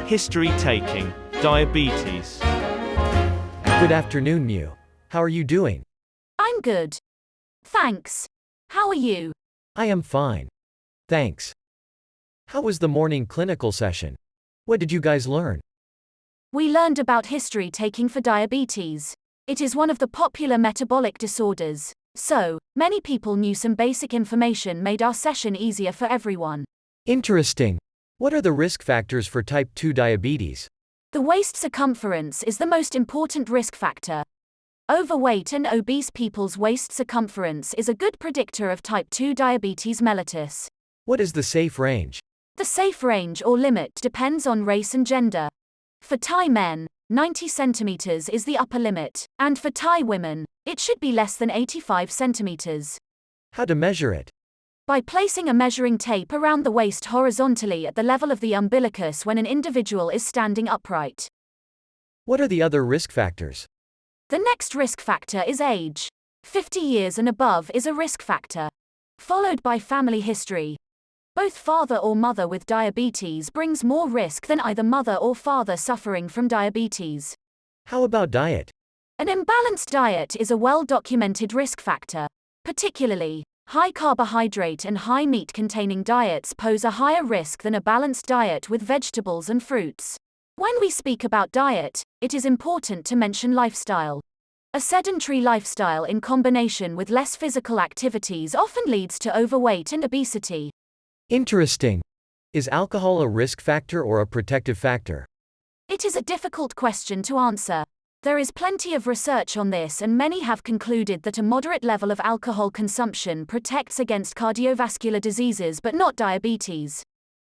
History taking, diabetes. Good afternoon, Mew. How are you doing? I'm good. Thanks. How are you? I am fine. Thanks. How was the morning clinical session? What did you guys learn? We learned about history taking for diabetes. It is one of the popular metabolic disorders, so many people knew some basic information made our session easier for everyone. Interesting. What are the risk factors for type 2 diabetes? The waist circumference is the most important risk factor. Overweight and obese people's waist circumference is a good predictor of type 2 diabetes mellitus. What is the safe range? The safe range or limit depends on race and gender. For Thai men, 90 centimeters is the upper limit, and for Thai women, it should be less than 85 centimeters. How to measure it? By placing a measuring tape around the waist horizontally at the level of the umbilicus when an individual is standing upright. What are the other risk factors? The next risk factor is age. 50 years and above is a risk factor. Followed by family history. Both father or mother with diabetes brings more risk than either mother or father suffering from diabetes. How about diet? An imbalanced diet is a well-documented risk factor. Particularly, high carbohydrate and high meat containing diets pose a higher risk than a balanced diet with vegetables and fruits. When we speak about diet, it is important to mention lifestyle. A sedentary lifestyle in combination with less physical activities often leads to overweight and obesity. Interesting. Is alcohol a risk factor or a protective factor? It is a difficult question to answer. There is plenty of research on this, and many have concluded that a moderate level of alcohol consumption protects against cardiovascular diseases but not diabetes.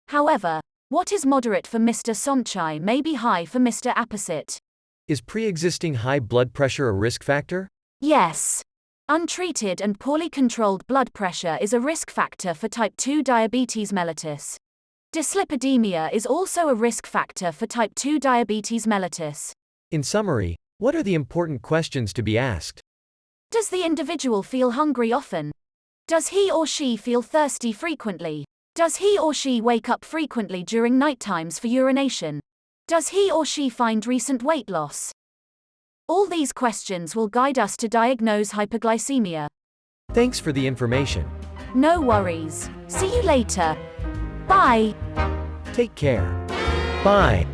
However, what is moderate for Mr. Somchai may be high for Mr. Apposite. Is pre-existing high blood pressure a risk factor? Yes. Untreated and poorly controlled blood pressure is a risk factor for type 2 diabetes mellitus. Dyslipidemia is also a risk factor for type 2 diabetes mellitus. In summary, what are the important questions to be asked? Does the individual feel hungry often? Does he or she feel thirsty frequently? Does he or she wake up frequently during night times for urination? Does he or she find recent weight loss? All these questions will guide us to diagnose hypoglycemia. Thanks for the information. No worries. See you later. Bye. Take care. Bye.